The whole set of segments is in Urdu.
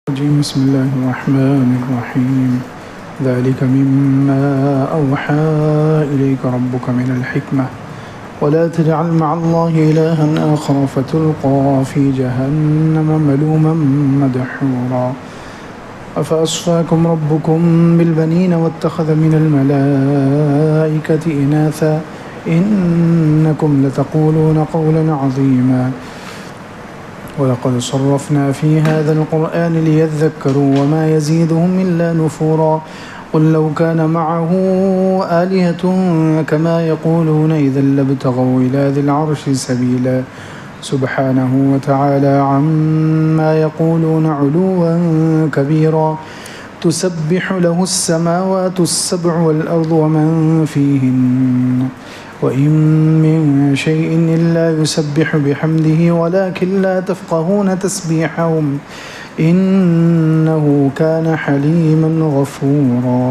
بسم الله الرحمن الرحيم ذلك مما أوحى إليك ربك من الحكمة ولا تجعل مع الله إلها آخر فتلقى في جهنم ملوما مدحورا أفأصفاكم ربكم بالبنين واتخذ من الملائكة إناثا إنكم لتقولون قولا عظيما وَلَقَدْ صَرَّفْنَا فِي هَذَا الْقُرْآنِ لِيَذَّكَّرُوا وَمَا يَزِيدُهُمْ إِلَّا نُفُورًا قُلْ لَوْ كَانَ مَعَهُ آلِهَةٌ كَمَا يَقُولُونَ إِذًا لَابْتَغَوْا إِلَى ذِي الْعَرْشِ سَبِيلًا سُبْحَانَهُ وَتَعَالَى عَمَّا يَقُولُونَ عُلُوًّا كَبِيرًا تُسَبِّحُ لَهُ السَّمَاوَاتُ السَّبْعُ وَالْأَرْضُ وَمَن فِيهِنَّ وَإِن مِّن شَيْءٍ إِلَّا يُسَبِّحُ بِحَمْدِهِ وَلَكِن لَّا تَفْقَهُونَ تَسْبِيحَهُمْ إِنَّهُ كَانَ حَلِيمًا غَفُورًا۔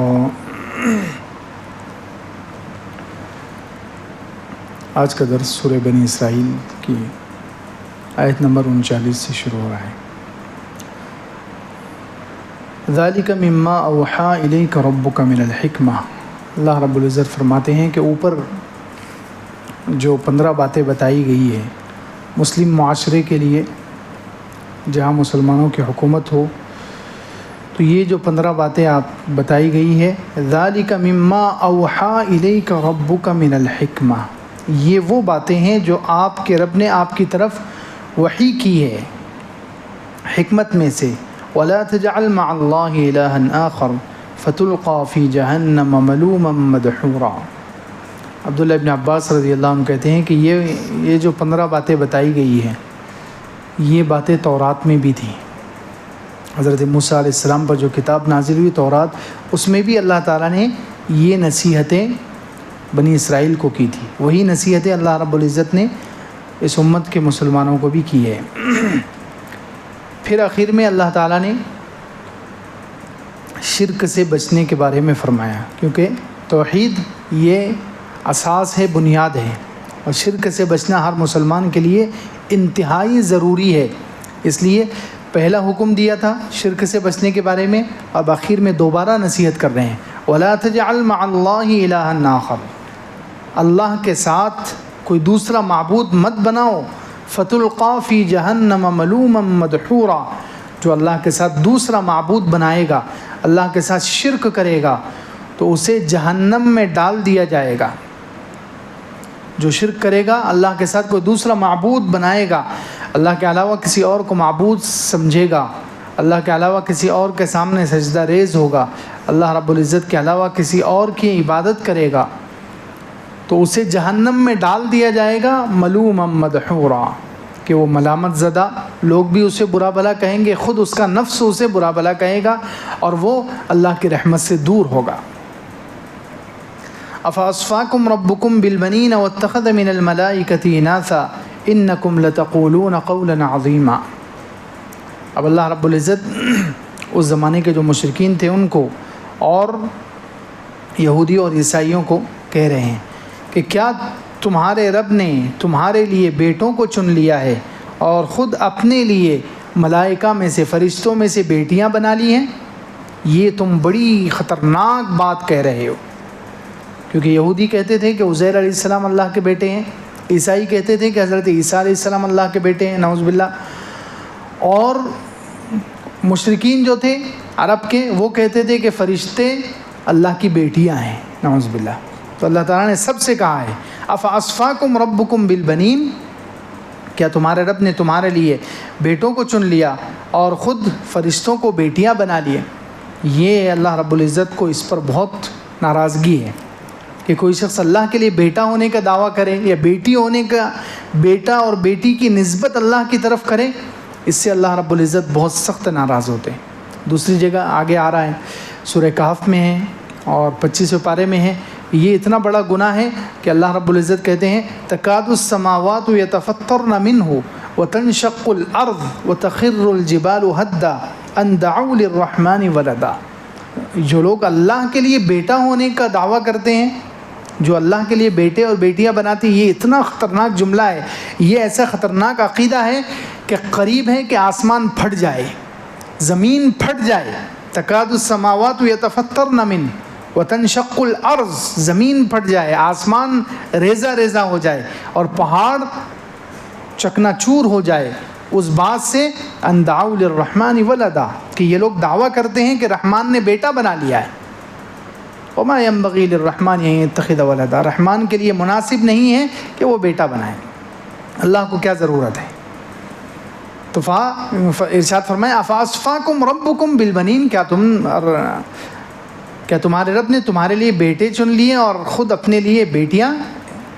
آج کا درس سورہ بنی اسرائیل کی آیت نمبر 39 سے شروع ہو رہا ہے۔ ذَلِكَ مِمَّا أَوْحَىٰ إِلَيْكَ رَبُّكَ مِنَ الْحِكْمَةِ، اللہ رب العزت فرماتے ہیں کہ اوپر جو 15 باتیں بتائی گئی ہے مسلم معاشرے کے لیے جہاں مسلمانوں کی حکومت ہو، تو یہ جو 15 باتیں آپ بتائی گئی ہے ذَلِكَ مِمَّا أَوْحَىٰ إِلَيْكَ رَبُّكَ مِنَ الْحِكْمَةِ، یہ وہ باتیں ہیں جو آپ کے رب نے آپ کی طرف وحی کی ہے حکمت میں سے۔ وَلَا تَجْعَلْ مَعَ اللَّهِ إِلَٰهًا آخَرَ فَتُلْقَىٰ فِي جَهَنَّمَ مَلُومًا مَدْحُورًا۔ عبداللہ ابن عباس رضی اللہ عنہ کہتے ہیں کہ یہ جو 15 باتیں بتائی گئی ہیں یہ باتیں تورات میں بھی تھیں۔ حضرت موسیٰ علیہ السلام پر جو کتاب نازل ہوئی تورات، اس میں بھی اللہ تعالیٰ نے یہ نصیحتیں بنی اسرائیل کو کی تھی، وہی نصیحتیں اللہ رب العزت نے اس امت کے مسلمانوں کو بھی کی ہے۔ پھر آخر میں اللہ تعالیٰ نے شرک سے بچنے کے بارے میں فرمایا، کیونکہ توحید یہ اساس ہے، بنیاد ہے، اور شرک سے بچنا ہر مسلمان کے لیے انتہائی ضروری ہے۔ اس لیے پہلا حکم دیا تھا شرک سے بچنے کے بارے میں، اب آخر میں دوبارہ نصیحت کر رہے ہیں وَلَا تَجْعَلْ مَعَ اللَّهِ إِلَٰهًا آخَرَ، اللہ کے ساتھ کوئی دوسرا معبود مت بناؤ۔ فَتُلْقَىٰ فِي جَهَنَّمَ مَلُومًا مَدْحُورًا، جو اللہ کے ساتھ دوسرا معبود بنائے گا، اللہ کے ساتھ شرک کرے گا تو اسے جہنم میں ڈال دیا جائے گا۔ جو شرک کرے گا، اللہ کے ساتھ کوئی دوسرا معبود بنائے گا، اللہ کے علاوہ کسی اور کو معبود سمجھے گا، اللہ کے علاوہ کسی اور کے سامنے سجدہ ریز ہوگا، اللہ رب العزت کے علاوہ کسی اور کی عبادت کرے گا، تو اسے جہنم میں ڈال دیا جائے گا ملوما مدحورا، کہ وہ ملامت زدہ، لوگ بھی اسے برا بھلا کہیں گے، خود اس کا نفس اسے برا بھلا کہے گا، اور وہ اللہ کی رحمت سے دور ہوگا۔ أَفَأَصْفَاكُمْ رَبُّكُمْ بِالْبَنِينَ وَاتَّخَذَ مِنَ الْمَلَائِكَةِ إِنَاثًا إِنَّكُمْ لَتَقُولُونَ قَوْلًا عَظِيمًا۔ اب اللہ رب العزت اس زمانے کے جو مشرکین تھے ان کو اور یہودی اور عیسائیوں کو کہہ رہے ہیں کہ کیا تمہارے رب نے تمہارے لیے بیٹوں کو چن لیا ہے اور خود اپنے لیے ملائکہ میں سے، فرشتوں میں سے بیٹیاں بنا لی ہیں؟ یہ تم بڑی خطرناک بات کہہ رہے ہو، کیونکہ یہودی کہتے تھے کہ عزیر علیہ السلام اللہ کے بیٹے ہیں، عیسائی کہتے تھے کہ حضرت عیسیٰ علیہ السلام اللہ کے بیٹے ہیں، نعوذ باللہ، اور مشرکین جو تھے عرب کے وہ کہتے تھے کہ فرشتے اللہ کی بیٹیاں ہیں، نعوذ باللہ۔ تو اللہ تعالیٰ نے سب سے کہا ہے أَفَأَصْفَاكُمْ رَبُّكُمْ بِالْبَنِينَ، کیا تمہارے رب نے تمہارے لیے بیٹوں کو چن لیا اور خود فرشتوں کو بیٹیاں بنا لیے؟ یہ اللہ رب العزت کو اس پر بہت ناراضگی ہے کہ کوئی شخص اللہ کے لیے بیٹا ہونے کا دعویٰ کرے یا بیٹی ہونے کا، بیٹا اور بیٹی کی نسبت اللہ کی طرف کرے، اس سے اللہ رب العزت بہت سخت ناراض ہوتے ہیں۔ دوسری جگہ آگے آ رہا ہے، سورہ کہف میں ہے اور 25ویں پارے میں ہے، یہ اتنا بڑا گناہ ہے کہ اللہ رب العزت کہتے ہیں تَكَادُ السَّمَاوَاتُ يَتَفَطَّرْنَ مِنْهُ وَتَنشَقُّ الْأَرْضُ وَتَخِرُّ الْجِبَالُ هَدًّا أَن دَعَوْا لِلرَّحْمَنِ وَلَدًا۔ جو لوگ اللہ کے لیے بیٹا ہونے کا دعویٰ کرتے ہیں، جو اللہ کے لیے بیٹے اور بیٹیاں بناتی ہیں، یہ اتنا خطرناک جملہ ہے، یہ ایسا خطرناک عقیدہ ہے کہ قریب ہے کہ آسمان پھٹ جائے، زمین پھٹ جائے، تکاد السماوات یتفطرن منہ وتنشق الارض، زمین پھٹ جائے، آسمان ریزہ ریزہ ہو جائے اور پہاڑ چکنا چور ہو جائے اس بات سے، ان دعوا للرحمن ولدا، کہ یہ لوگ دعویٰ کرتے ہیں کہ رحمان نے بیٹا بنا لیا ہے. وما ينبغي للرحمن ان يتخذ ولدا، رحمان کے لیے مناسب نہیں ہے کہ وہ بیٹا بنائے، اللہ کو کیا ضرورت ہے. تو ارشاد فرمائے افاصفاکم ربکم بالبنین، کیا تمہارے رب نے تمہارے لیے بیٹے چن لیے اور خود اپنے لیے بیٹیاں؟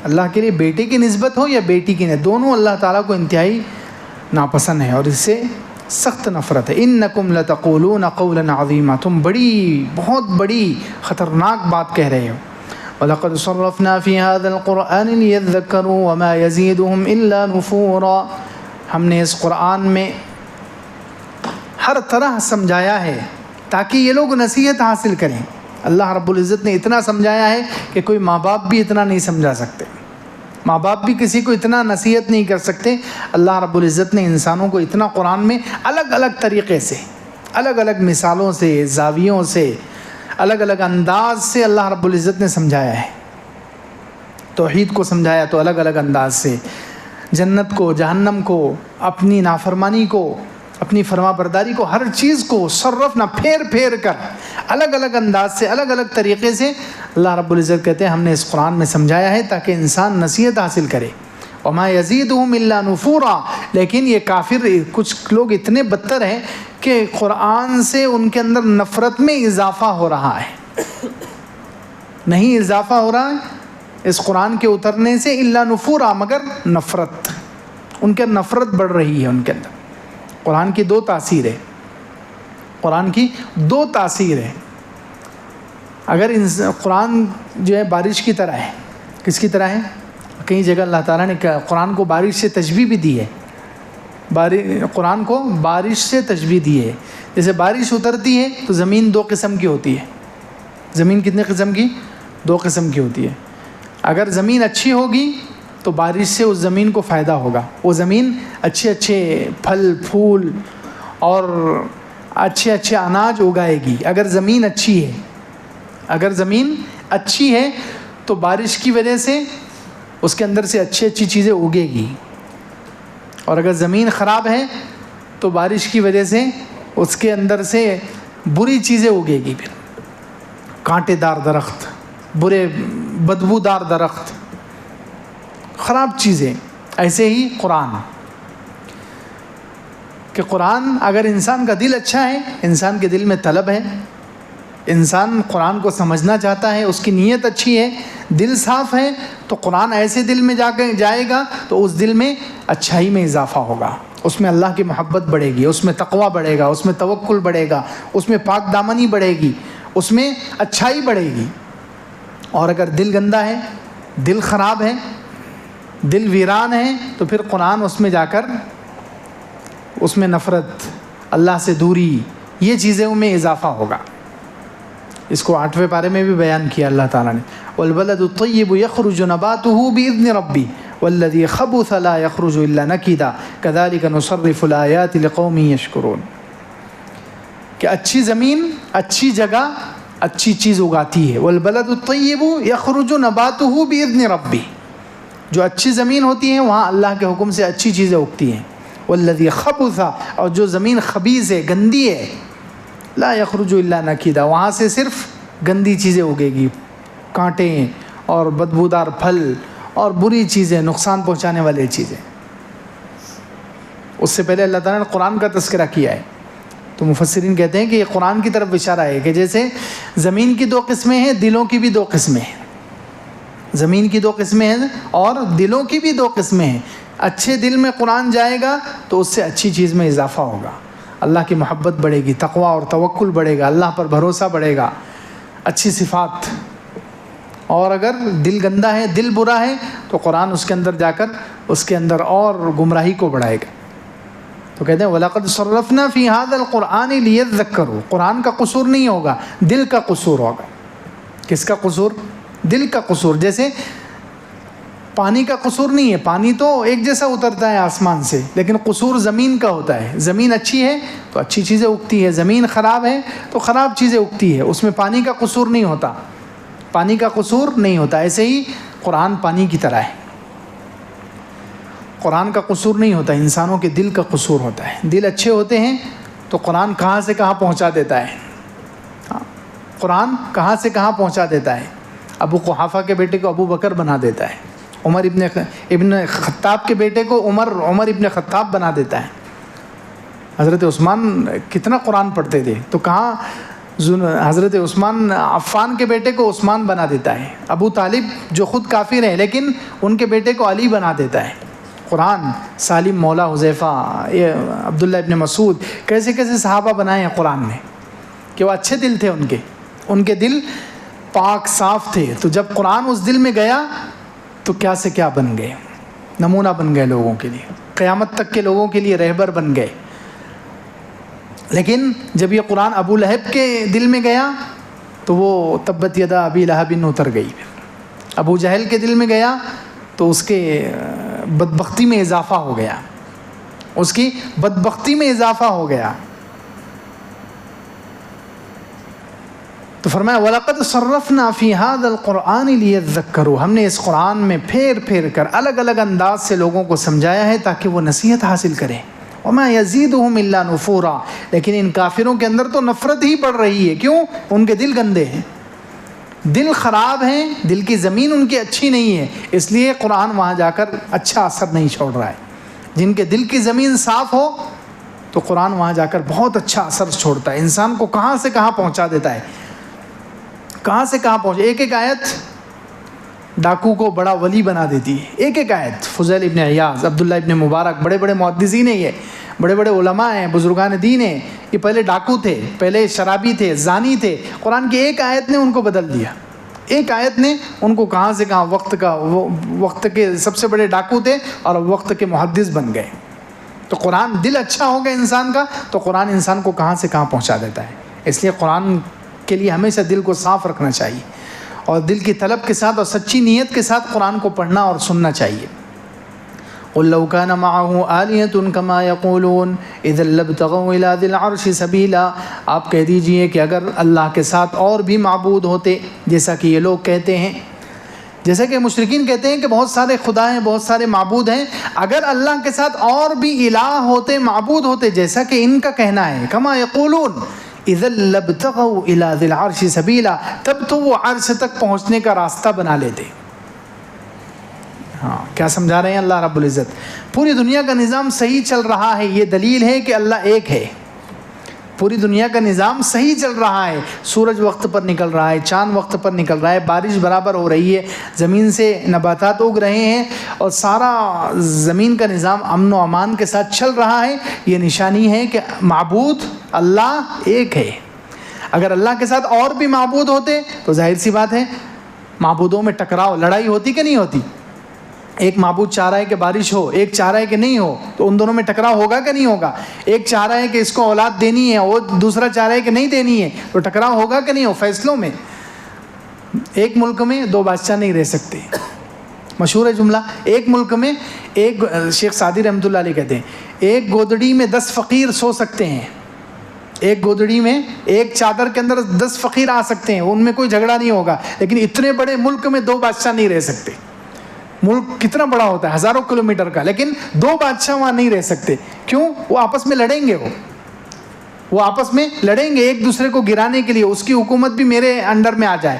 اللہ کے لیے بیٹے کی نسبت ہو یا بیٹی کی نسبت، دونوں اللہ تعالیٰ کو انتہائی ناپسند ہے اور اس سے سخت نفرت ہے. انکم لتقولون قولا عظیما، تم بہت بڑی خطرناک بات کہہ رہے ہو. وَلَقَدْ صَرَّفْنَا فِي هَذَا الْقُرْآنِ لِيَذَّكَّرُوا وَمَا يَزِيدُهُمْ إِلَّا نُفُورًا، ہم نے اس قرآن میں ہر طرح سمجھایا ہے تاکہ یہ لوگ نصیحت حاصل کریں. اللہ رب العزت نے اتنا سمجھایا ہے کہ کوئی ماں باپ بھی اتنا نہیں سمجھا سکتے، ماں باپ بھی کسی کو اتنا نصیحت نہیں کر سکتے. اللہ رب العزت نے انسانوں کو اتنا قرآن میں الگ الگ طریقے سے، الگ الگ مثالوں سے، زاویوں سے، الگ الگ انداز سے اللہ رب العزت نے سمجھایا ہے. توحید کو سمجھایا تو الگ الگ انداز سے، جنت کو، جہنم کو، اپنی نافرمانی کو، اپنی فرما برداری کو، ہر چیز کو صرفنا، پھیر پھیر کر الگ الگ انداز سے، الگ الگ طریقے سے اللہ رب العزت کہتے ہیں ہم نے اس قرآن میں سمجھایا ہے تاکہ انسان نصیحت حاصل کرے. وما یزیدہم الا نفورا، لیکن یہ کافر کچھ لوگ اتنے بدتر ہیں کہ قرآن سے ان کے اندر نفرت میں اضافہ ہو رہا ہے. نہیں اضافہ ہو رہا ہے اس قرآن کے اترنے سے، الا نفورا، مگر نفرت، ان کے نفرت بڑھ رہی ہے ان کے اندر. قرآن کی دو تاثیر ہے، قرآن کی دو تاثیر ہے. اگر قرآن جو ہے بارش کی طرح ہے، کس کی طرح ہے؟ کئی جگہ اللہ تعالیٰ نے قرآن کو بارش سے تشبیہ بھی دی ہے، قرآن کو بارش سے تشبیہ دی ہے. جیسے بارش اترتی ہے تو زمین دو قسم کی ہوتی ہے. زمین کتنے قسم کی؟ دو قسم کی ہوتی ہے. اگر زمین اچھی ہوگی تو بارش سے اس زمین کو فائدہ ہوگا، وہ زمین اچھے اچھے پھل پھول اور اچھے اچھے اناج اگائے گی. اگر زمین اچھی ہے، اگر زمین اچھی ہے تو بارش کی وجہ سے اس کے اندر سے اچھی اچھی چیزیں اگے گی. اور اگر زمین خراب ہے تو بارش کی وجہ سے اس کے اندر سے بری چیزیں اگے گی، پھر کانٹے دار درخت، برے بدبودار درخت، خراب چیزیں. ایسے ہی قرآن، کہ قرآن اگر انسان کا دل اچھا ہے، انسان کے دل میں طلب ہے، انسان قرآن کو سمجھنا چاہتا ہے، اس کی نیت اچھی ہے، دل صاف ہے، تو قرآن ایسے دل میں جا کے جائے گا تو اس دل میں اچھائی میں اضافہ ہوگا، اس میں اللہ کی محبت بڑھے گی، اس میں تقویٰ بڑھے گا، اس میں توکل بڑھے گا، اس میں پاک دامنی بڑھے گی، اس میں اچھائی بڑھے گی. اور اگر دل گندا ہے، دل خراب ہے، دل ویران ہے، تو پھر قرآن اس میں جا کر اس میں نفرت، اللہ سے دوری، یہ چیزوں میں اضافہ ہوگا. اس کو 8ویں پارے میں بھی بیان کیا اللہ تعالیٰ نے، والبلد الطیب یخرج نباتہ باذن ربی والذی خبث لا یخرج الا نکدا کذلک نصرف الآیات لقوم یشکرون. کہ اچھی زمین، اچھی جگہ اچھی چیز اگاتی ہے. والبلد الطیب یخرج نباتہ باذن ربی، جو اچھی زمین ہوتی ہے وہاں اللہ کے حکم سے اچھی چیزیں اگتی ہیں. والذی خبث، اور جو زمین خبیث ہے، گندی ہے، لا یخرج الا نکدا، وہاں سے صرف گندی چیزیں اگے گی، کانٹے اور بدبودار پھل اور بری چیزیں، نقصان پہنچانے والی چیزیں. اس سے پہلے اللہ تعالیٰ نے قرآن کا تذکرہ کیا ہے. تو مفسرین کہتے ہیں کہ یہ قرآن کی طرف اشارہ ہے کہ جیسے زمین کی دو قسمیں ہیں، دلوں کی بھی دو قسمیں ہیں. زمین کی دو قسمیں ہیں اور دلوں کی بھی دو قسمیں ہیں. اچھے دل میں قرآن جائے گا تو اس سے اچھی چیز میں اضافہ ہوگا، اللہ کی محبت بڑھے گی، تقویٰ اور توکل بڑھے گا، اللہ پر بھروسہ بڑھے گا، اچھی صفات. اور اگر دل گندا ہے، دل برا ہے، تو قرآن اس کے اندر جا کر اس کے اندر اور گمراہی کو بڑھائے گا. تو کہتے ہیں وَلَقَدْ صَرَّفْنَا فِي هَذَا الْقُرْآنِ لِيَذَّكَّرُوا، قرآن کا قصور نہیں ہوگا، دل کا قصور ہوگا. کس کا قصور؟ دل کا قصور. جیسے پانی کا قصور نہیں ہے، پانی تو ایک جیسا اترتا ہے آسمان سے، لیکن قصور زمین کا ہوتا ہے. زمین اچھی ہے تو اچھی چیزیں اگتی ہے، زمین خراب ہے تو خراب چیزیں اگتی ہے، اس میں پانی کا قصور نہیں ہوتا، پانی کا قصور نہیں ہوتا. ایسے ہی قرآن پانی کی طرح ہے، قرآن کا قصور نہیں ہوتا، انسانوں کے دل کا قصور ہوتا ہے. دل اچھے ہوتے ہیں تو قرآن کہاں سے کہاں پہنچا دیتا ہے، قرآن کہاں سے کہاں پہنچا دیتا ہے. ابو قحافہ کے بیٹے کو ابو بکر بنا دیتا ہے، عمر ابن خطاب کے بیٹے کو عمر ابن خطاب بنا دیتا ہے. حضرت عثمان کتنا قرآن پڑھتے تھے تو کہاں حضرت عثمان عفان کے بیٹے کو عثمان بنا دیتا ہے. ابو طالب جو خود کافر ہیں لیکن ان کے بیٹے کو علی بنا دیتا ہے. قرآن سالم مولا حذیفہ، عبداللہ ابن مسعود، کیسے کیسے صحابہ بنائے ہیں قرآن نے کہ وہ اچھے دل تھے، ان کے دل پاک صاف تھے. تو جب قرآن اس دل میں گیا تو کیا سے کیا بن گئے، نمونہ بن گئے لوگوں کے لیے، قیامت تک کے لوگوں کے لیے رہبر بن گئے. لیکن جب یہ قرآن ابو لہب کے دل میں گیا تو وہ تبت یدا ابی لہب اتر گئی. ابو جہل کے دل میں گیا تو اس کے بدبختی میں اضافہ ہو گیا، اس کی بدبختی میں اضافہ ہو گیا. تو فرمایا وَلَقَدْ صَرَّفْنَا فِي هَذَا الْقُرْآنِ لِيَذَّكَّرُوا، ہم نے اس قرآن میں پھیر پھیر کر الگ الگ انداز سے لوگوں کو سمجھایا ہے تاکہ وہ نصیحت حاصل کریں. وَمَا يَزِيدُهُمْ إِلَّا نُفُورًا، لیکن ان کافروں کے اندر تو نفرت ہی بڑھ رہی ہے. کیوں؟ ان کے دل گندے ہیں، دل خراب ہیں، دل کی زمین ان کی اچھی نہیں ہے، اس لیے قرآن وہاں جا کر اچھا اثر نہیں چھوڑ رہا ہے. جن کے دل کی زمین صاف ہو تو قرآن وہاں جا کر بہت اچھا اثر چھوڑتا ہے، انسان کو کہاں سے کہاں پہنچا دیتا ہے، کہاں سے کہاں پہنچ. ایک ایک آیت ڈاکو کو بڑا ولی بنا دیتی ہے، ایک ایک آیت. فضیل ابن عیاض، عبداللہ ابن مبارک، بڑے بڑے محدثین ہیں، یہ بڑے بڑے علماء ہیں، بزرگان دین ہیں. یہ پہلے ڈاکو تھے، پہلے شرابی تھے، زانی تھے. قرآن کی ایک آیت نے ان کو بدل دیا، ایک آیت نے ان کو کہاں سے کہاں وقت کے سب سے بڑے ڈاکو تھے اور وقت کے محدث بن گئے. تو قرآن دل اچھا ہو گیا انسان کا تو قرآن انسان کو کہاں سے کہاں پہنچا دیتا ہے. اس لیے قرآن کے لیے ہمیشہ دل کو صاف رکھنا چاہیے اور دل کی طلب کے ساتھ اور سچی نیت کے ساتھ قرآن کو پڑھنا اور سننا چاہیے. قُل لَوْ كَانَ مَعَهُ آلِهَةٌ كَمَا يَقُولُونَ إِذًا لَابْتَغَوْا إِلَىٰ ذِي الْعَرْشِ سَبِيلًا، آپ کہہ دیجئے کہ اگر اللہ کے ساتھ اور بھی معبود ہوتے، جیسا کہ یہ لوگ کہتے ہیں، جیسا کہ مشرکین کہتے ہیں کہ بہت سارے خدا ہیں، بہت سارے معبود ہیں، اگر اللہ کے ساتھ اور بھی الہ ہوتے، معبود ہوتے، جیسا کہ ان کا کہنا ہے، کما یقولون اذا لابتغوا الى ذی العرش سبیلا، تب تو وہ عرش تک پہنچنے کا راستہ بنا لیتے. ہاں، کیا سمجھا رہے ہیں اللہ رب العزت؟ پوری دنیا کا نظام صحیح چل رہا ہے، یہ دلیل ہے کہ اللہ ایک ہے. پوری دنیا کا نظام صحیح چل رہا ہے، سورج وقت پر نکل رہا ہے، چاند وقت پر نکل رہا ہے، بارش برابر ہو رہی ہے، زمین سے نباتات اگ رہے ہیں اور سارا زمین کا نظام امن و امان کے ساتھ چل رہا ہے. یہ نشانی ہے کہ معبود اللہ ایک ہے. اگر اللہ کے ساتھ اور بھی معبود ہوتے تو ظاہر سی بات ہے معبودوں میں ٹکراؤ، لڑائی ہوتی کہ نہیں ہوتی؟ ایک معبود چاہ رہا ہے کہ بارش ہو، ایک چاہ رہا ہے کہ نہیں ہو، تو ان دونوں میں ٹکراؤ ہوگا کہ نہیں ہوگا؟ ایک چاہ رہا ہے کہ اس کو اولاد دینی ہے، وہ دوسرا چاہ رہا ہے کہ نہیں دینی ہے، تو ٹکراؤ ہوگا کہ نہیں ہو فیصلوں میں؟ ایک ملک میں دو بادشاہ نہیں رہ سکتے. مشہور ہے جملہ، ایک ملک میں ایک، شیخ سعدی رحمۃ اللہ علیہ کہتے ہیں ایک گودڑی میں 10 فقیر سو سکتے ہیں. ایک گودڑی میں ایک چادر کے اندر 10 فقیر آ سکتے ہیں، ان میں کوئی جھگڑا نہیں ہوگا. لیکن اتنے بڑے ملک میں 2 بادشاہ نہیں رہ سکتے. ملک کتنا بڑا ہوتا ہے، ہزاروں کلومیٹر کا، لیکن 2 بادشاہ وہاں نہیں رہ سکتے. کیوں؟ وہ آپس میں لڑیں گے، وہ آپس میں لڑیں گے ایک دوسرے کو گرانے کے لیے. اس کی حکومت بھی میرے انڈر میں آ جائے،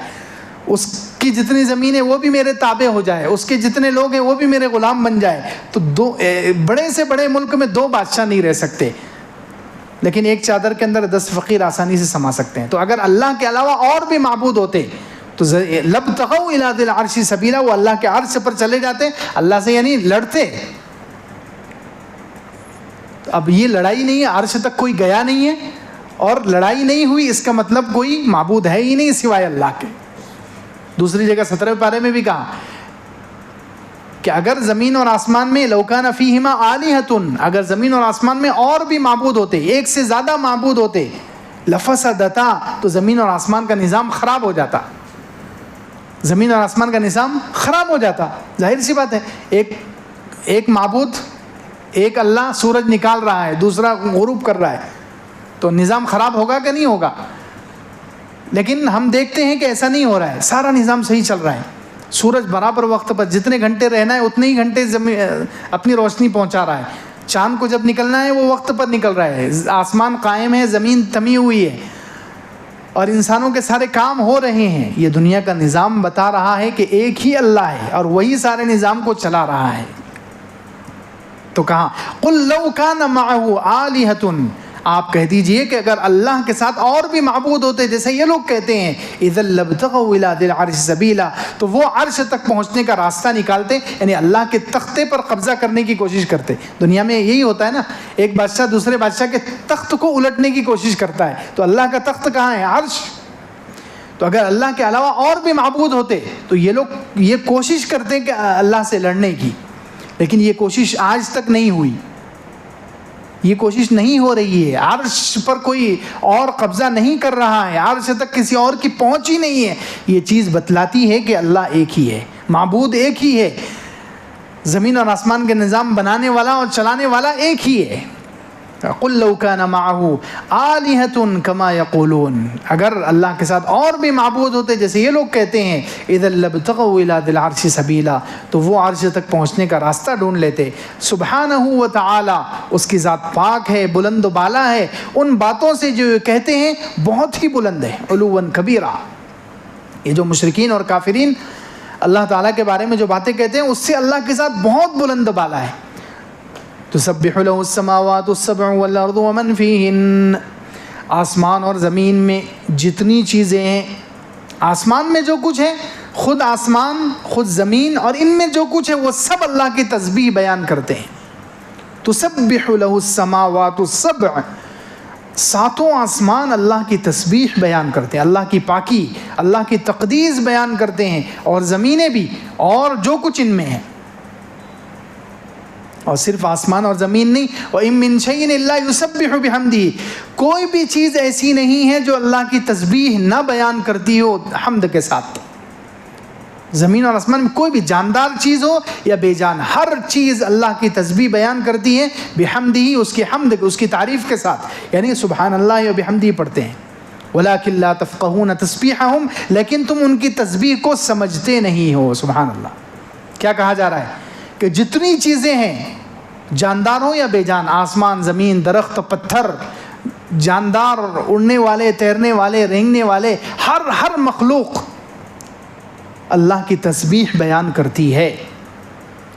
اس کی جتنی زمین ہے وہ بھی میرے تابع ہو جائے، اس کے جتنے لوگ ہیں وہ بھی میرے غلام بن جائے. تو بڑے سے بڑے ملک میں 2 بادشاہ نہیں رہ سکتے، لیکن ایک چادر کے اندر 10 فقیر آسانی سے سما سکتے ہیں. تو اگر اللہ کے علاوہ اور بھی معبود ہوتے تو لابتغوا الی ذی العرش سبیلا، وہ اللہ کے عرش پر چلے جاتے، اللہ سے یعنی لڑتے. اب یہ لڑائی نہیں ہے، عرش تک کوئی گیا نہیں ہے اور لڑائی نہیں ہوئی، اس کا مطلب کوئی معبود ہے ہی نہیں سوائے اللہ کے. دوسری جگہ 17 پارے میں بھی کہا کہ اگر زمین اور آسمان میں لو کان فیہما آلہۃ، اگر زمین اور آسمان میں اور بھی معبود ہوتے، ایک سے زیادہ معبود ہوتے، لفسدتا، تو زمین اور آسمان کا نظام خراب ہو جاتا. زمین اور آسمان کا نظام خراب ہو جاتا. ظاہر سی بات ہے, ایک معبود, ایک اللہ سورج نکال رہا ہے, دوسرا غروب کر رہا ہے, تو نظام خراب ہوگا کہ نہیں ہوگا؟ لیکن ہم دیکھتے ہیں کہ ایسا نہیں ہو رہا ہے, سارا نظام صحیح چل رہا ہے. سورج برابر وقت پر جتنے گھنٹے رہنا ہے اتنے ہی گھنٹے اپنی روشنی پہنچا رہا ہے. چاند کو جب نکلنا ہے وہ وقت پر نکل رہا ہے. آسمان قائم ہے, زمین تمی ہوئی ہے, اور انسانوں کے سارے کام ہو رہے ہیں. یہ دنیا کا نظام بتا رہا ہے کہ ایک ہی اللہ ہے اور وہی سارے نظام کو چلا رہا ہے. تو کہا قُلْ لَوْ كَانَ مَعَهُ آلِهَةٌ, آپ کہہ دیجئے کہ اگر اللہ کے ساتھ اور بھی معبود ہوتے, جیسے یہ لوگ کہتے ہیں, اِذًا لَابْتَغَوْا إِلَىٰ ذِي الْعَرْشِ سَبِيلًا, تو وہ عرش تک پہنچنے کا راستہ نکالتے, یعنی اللہ کے تختے پر قبضہ کرنے کی کوشش کرتے. دنیا میں یہی ہوتا ہے نا, ایک بادشاہ دوسرے بادشاہ کے تخت کو الٹنے کی کوشش کرتا ہے. تو اللہ کا تخت کہاں ہے؟ عرش. تو اگر اللہ کے علاوہ اور بھی معبود ہوتے تو یہ لوگ یہ کوشش کرتے کہ اللہ سے لڑنے کی, لیکن یہ کوشش آج تک نہیں ہوئی, یہ کوشش نہیں ہو رہی ہے. عرش پر کوئی اور قبضہ نہیں کر رہا ہے, عرش تک کسی اور کی پہنچ ہی نہیں ہے. یہ چیز بتلاتی ہے کہ اللہ ایک ہی ہے, معبود ایک ہی ہے, زمین اور آسمان کے نظام بنانے والا اور چلانے والا ایک ہی ہے. قُلْ لَوْ كَانَ مَعَهُ آلِهَةٌ كَمَا يَقُولُونَ, اگر اللہ کے ساتھ اور بھی معبود ہوتے جیسے یہ لوگ کہتے ہیں, اِذًا لَابْتَغَوْا إِلَىٰ ذِي الْعَرْشِ سَبِيلًا, تو وہ عرش تک پہنچنے کا راستہ ڈھونڈ لیتے. سبحانہ و تعالی, اس کی ذات پاک ہے, بلند و بالا ہے, ان باتوں سے جو یہ کہتے ہیں بہت ہی بلند ہے. علواً کبیرہ, یہ جو مشرکین اور کافرین اللہ تعالیٰ کے بارے میں جو باتیں کہتے ہیں اس سے اللہ کے ساتھ بہت بلند و بالا ہے. تسبح له السماوات السبع والارض ومن فيهن, آسمان اور زمین میں جتنی چیزیں ہیں, آسمان میں جو کچھ ہے, خود آسمان, خود زمین, اور ان میں جو کچھ ہے وہ سب اللہ کی تسبیح بیان کرتے ہیں. تسبح له السماوات السبع, ساتوں آسمان اللہ کی تسبیح بیان کرتے ہیں, اللہ کی پاکی, اللہ کی تقدیس بیان کرتے ہیں, اور زمینیں بھی, اور جو کچھ ان میں ہے. اور صرف آسمان اور زمین نہیں, وَإِن مِّن شَيْءٍ إِلَّا يُسَبِّحُ بِحَمْدِهِ, کوئی بھی چیز ایسی نہیں ہے جو اللہ کی تسبیح نہ بیان کرتی ہو حمد کے ساتھ. زمین اور آسمان میں کوئی بھی جاندار چیز ہو یا بے جان, ہر چیز اللہ کی تسبیح بیان کرتی ہے بحمدہ, اس کی حمد, اس کی تعریف کے ساتھ, یعنی سبحان اللہ و بحمدہ پڑھتے ہیں. وَلَٰكِن لَا تَفْقَهُونَ تَسْبِيحَهُمْ, لیکن تم ان کی تسبیح کو سمجھتے نہیں ہو. سبحان اللہ. کیا کہا جا رہا ہے کہ جتنی چیزیں ہیں, جاندار ہو یا بے جان, آسمان, زمین, درخت, پتھر, جاندار, اڑنے والے, تیرنے والے, رینگنے والے, ہر مخلوق اللہ کی تسبیح بیان کرتی ہے.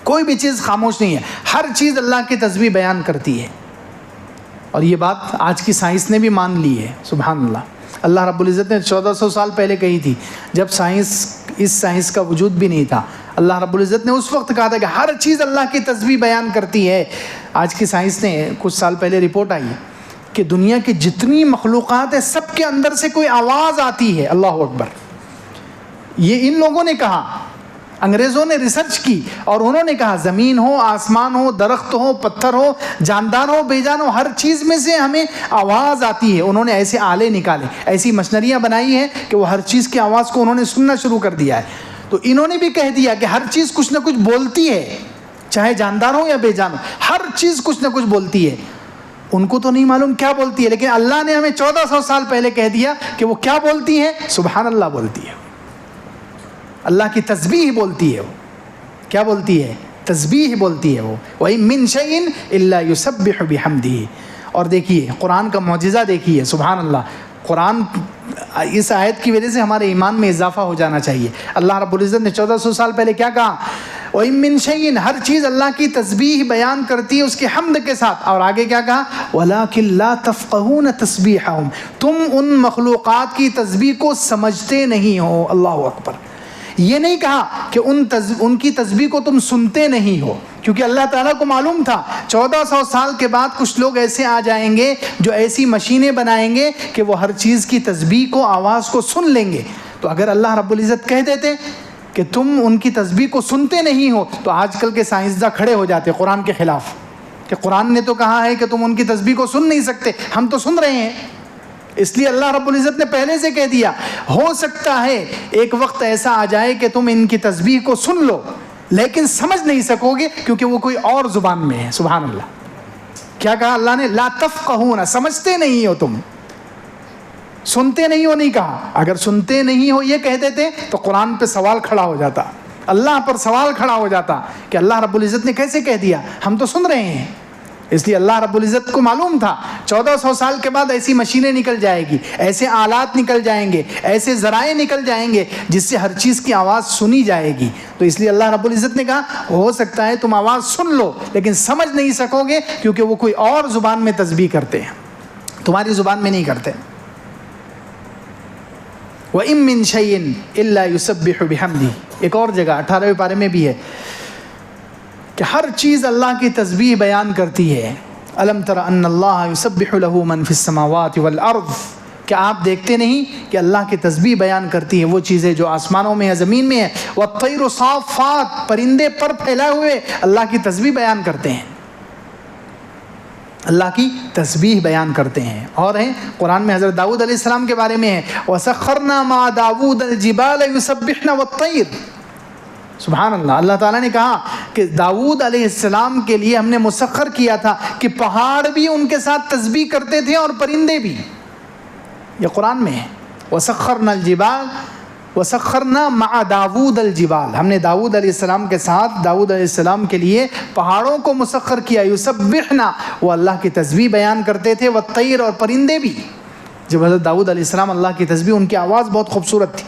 کوئی بھی چیز خاموش نہیں ہے, ہر چیز اللہ کی تسبیح بیان کرتی ہے. اور یہ بات آج کی سائنس نے بھی مان لی ہے. سبحان اللہ. اللہ رب العزت نے 1400 سال پہلے کہی تھی, جب اس سائنس کا وجود بھی نہیں تھا. اللہ رب العزت نے اس وقت کہا تھا کہ ہر چیز اللہ کی تسبیح بیان کرتی ہے. آج کی سائنس نے کچھ سال پہلے رپورٹ آئی کہ دنیا کی جتنی مخلوقات ہیں سب کے اندر سے کوئی آواز آتی ہے. اللہ اکبر. یہ ان لوگوں نے کہا, انگریزوں نے ریسرچ کی اور انہوں نے کہا زمین ہو, آسمان ہو, درخت ہو, پتھر ہو, جاندار ہو, بے جان ہو, ہر چیز میں سے ہمیں آواز آتی ہے. انہوں نے ایسے آلے نکالے, ایسی مشنریاں بنائی ہیں کہ وہ ہر چیز کی آواز کو انہوں نے سننا شروع کر دیا ہے. تو انہوں نے بھی کہہ دیا کہ ہر چیز کچھ نہ کچھ بولتی ہے, چاہے جاندار ہو یا بے جان ہو, ہر چیز کچھ نہ کچھ بولتی ہے. ان کو تو نہیں معلوم کیا بولتی ہے, لیکن اللہ نے ہمیں 1400 سال پہلے کہہ دیا کہ وہ کیا بولتی ہے. سبحان اللہ بولتی ہے, اللہ کی تسبیح بولتی ہے. وہ کیا بولتی ہے؟ تسبیح بولتی ہے. وہ وَإِن مِّن شَيْءٍ إِلَّا يُسَبِّحُ بِحَمْدِهِ. اور دیکھیے قرآن کا معجزہ دیکھیے. سبحان اللہ. قرآن, اس آیت کی وجہ سے ہمارے ایمان میں اضافہ ہو جانا چاہیے. اللہ رب العزت نے 1400 سال پہلے کیا کہا؟ وَإِن مِّن شَيْءٍ, ہر چیز اللہ کی تسبیح بیان کرتی ہے اس کے حمد کے ساتھ. اور آگے کیا کہا؟ وَلَٰكِن لَا تَفْقَهُونَ تَسْبِيحَهُمْ, تم ان مخلوقات کی تسبیح کو سمجھتے نہیں ہو. اللہ اکبر. یہ نہیں کہا کہ ان کی تسبیح کو تم سنتے نہیں ہو, کیونکہ اللہ تعالیٰ کو معلوم تھا 1400 سال کے بعد کچھ لوگ ایسے آ جائیں گے جو ایسی مشینیں بنائیں گے کہ وہ ہر چیز کی تسبیح کو, آواز کو سن لیں گے. تو اگر اللہ رب العزت کہہ دیتے کہ تم ان کی تسبیح کو سنتے نہیں ہو, تو آج کل کے سائنسداں کھڑے ہو جاتے قرآن کے خلاف کہ قرآن نے تو کہا ہے کہ تم ان کی تسبیح کو سن نہیں سکتے, ہم تو سن رہے ہیں. اس لیے اللہ رب العزت نے پہلے سے کہہ دیا ہو سکتا ہے ایک وقت ایسا آ جائے کہ تم ان کی تسبیح کو سن لو لیکن سمجھ نہیں سکو گے کیونکہ وہ کوئی اور زبان میں ہے. سبحان اللہ. کیا کہا اللہ نے؟ لا تفقہون، سمجھتے نہیں ہو تم، سنتے نہیں ہو نہیں کہا. اگر سنتے نہیں ہو یہ کہہ دیتے تو قرآن پہ سوال کھڑا ہو جاتا، اللہ پر سوال کھڑا ہو جاتا کہ اللہ رب العزت نے کیسے کہہ دیا، ہم تو سن رہے ہیں. اس لیے اللہ رب العزت کو معلوم تھا 1400 سال کے بعد ایسی مشینیں نکل جائے گی، ایسے آلات نکل جائیں گے، ایسے ذرائع نکل جائیں گے جس سے ہر چیز کی آواز سنی جائے گی. تو اس لیے اللہ رب العزت نے کہا ہو سکتا ہے تم آواز سن لو لیکن سمجھ نہیں سکو گے کیونکہ وہ کوئی اور زبان میں تسبیح کرتے ہیں، تمہاری زبان میں نہیں کرتے. وَإِن مِّن شَيْءٍ إِلَّا يُسَبِّحُ بِحَمْدِهِ. ایک اور جگہ 18ویں پارے میں بھی ہے کہ ہر چیز اللہ کی تسبیح بیان کرتی ہے. الم تر ان اللہ یسبح له من فی السماوات والارض. کیا آپ دیکھتے نہیں کہ اللہ کی تسبیح بیان کرتی ہے وہ چیزیں جو آسمانوں میں یا زمین میں ہیں. والطیر صافات، پرندے پر پھیلائے ہوئے اللہ کی تسبیح بیان کرتے ہیں، اللہ کی تسبیح بیان کرتے ہیں. اور ہیں قرآن میں حضرت داؤد علیہ السلام کے بارے میں ہے وَسَخَّرْنَا مَعَ دَاوُودَ الْجِبَالَ يُسَبِّحْنَ وَالطَّيْرَ. سبحان اللہ. اللہ تعالیٰ نے کہا کہ داؤد علیہ السلام کے لیے ہم نے مسخر کیا تھا کہ پہاڑ بھی ان کے ساتھ تسبیح کرتے تھے اور پرندے بھی. یہ قرآن میں ہے وَسَخَّرْنَا الْجِبَالَ وَسَخَّرْنَا مَعَ دَاوُودَ الْجِبَالَ. ہم نے داؤد علیہ السلام کے ساتھ داؤد علیہ السلام کے لیے پہاڑوں کو مسخر کیا. یسبحنا، وہ اللہ کی تسبیح بیان کرتے تھے. والطیر، اور پرندے بھی. جب حضرت داؤد علیہ السلام اللہ کی تسبیح، ان کی آواز بہت خوبصورت تھی،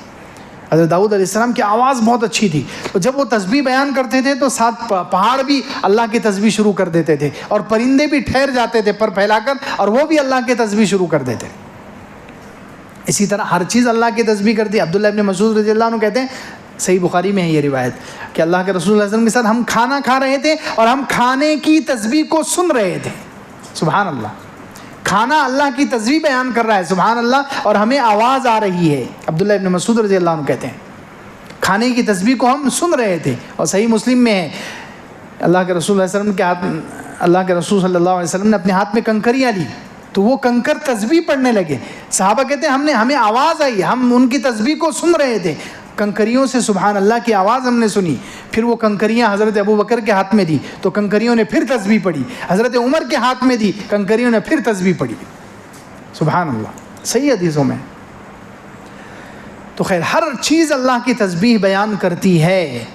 حضرت داؤد علیہ السلام کی آواز بہت اچھی تھی، تو جب وہ تسبیح بیان کرتے تھے تو ساتھ پہاڑ بھی اللہ کی تسبیح شروع کر دیتے تھے اور پرندے بھی ٹھہر جاتے تھے پر پھیلا کر اور وہ بھی اللہ کی تسبیح شروع کر دیتے. اسی طرح ہر چیز اللہ کی تسبیح کرتی ہے. عبداللہ ابن مسعود رضی اللہ عنہ کہتے ہیں، صحیح بخاری میں ہے یہ روایت، کہ اللہ کے رسول اللہ علیہ وسلم کے ساتھ ہم کھانا کھا رہے تھے اور ہم کھانے کی تسبیح کو سن رہے تھے. سبحان اللہ. کھانا اللہ کی تسبیح بیان کر رہا ہے، سبحان اللہ، اور ہمیں آواز آ رہی ہے. عبداللہ ابن مسعود رضی اللہ عنہ کہتے ہیں کھانے کی تسبیح کو ہم سن رہے تھے. اور صحیح مسلم میں ہے اللہ کے رسول اللہ علیہ وسلم کے ہاتھ، اللہ کے رسول صلی اللہ علیہ وسلم نے اپنے ہاتھ میں کنکریاں لی تو وہ کنکر تسبیح پڑھنے لگے. صحابہ کہتے ہیں ہمیں آواز آئی، ہم ان کی تسبیح کو سن رہے تھے، کنکریوں سے سبحان اللہ کی آواز ہم نے سنی. پھر وہ کنکریاں حضرت ابو بکر کے ہاتھ میں دی تو کنکریوں نے پھر تسبیح پڑھی. حضرت عمر کے ہاتھ میں دی، کنکریوں نے پھر تسبیح پڑھی. سبحان اللہ. صحیح حدیثوں میں. تو خیر ہر چیز اللہ کی تسبیح بیان کرتی ہے.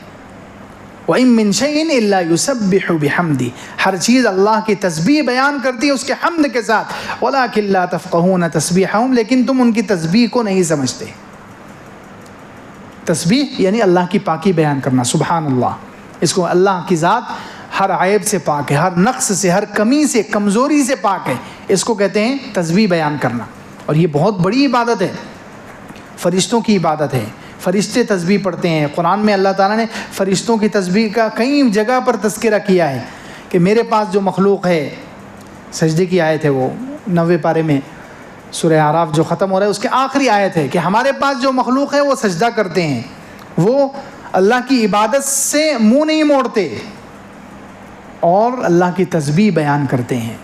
وَإِن مِّن شَيْءٍ إِلَّا يُسَبِّحُ بِحَمْدِهِ. ہر چیز اللہ کی تسبیح بیان کرتی ہے اس کے حمد کے ساتھ. وَلَٰكِن لَّا تَفْقَهُونَ تَسْبِيحَهُمْ. لیکن تم ان کی تسبیح کو نہیں سمجھتے. تسبیح یعنی اللہ کی پاکی بیان کرنا. سبحان اللہ. اس کو اللہ کی ذات ہر عیب سے پاک ہے، ہر نقص سے، ہر کمی سے، کمزوری سے پاک ہے. اس کو کہتے ہیں تسبیح بیان کرنا. اور یہ بہت بڑی عبادت ہے، فرشتوں کی عبادت ہے. فرشتے تسبیح پڑھتے ہیں. قرآن میں اللہ تعالیٰ نے فرشتوں کی تسبیح کا کئی جگہ پر تذکرہ کیا ہے کہ میرے پاس جو مخلوق ہے، سجدے کی آیت ہے وہ 90 پارے میں سورہ اعراف جو ختم ہو رہا ہے اس کے آخری آیت ہے کہ ہمارے پاس جو مخلوق ہے وہ سجدہ کرتے ہیں، وہ اللہ کی عبادت سے منہ نہیں موڑتے اور اللہ کی تسبیح بیان کرتے ہیں.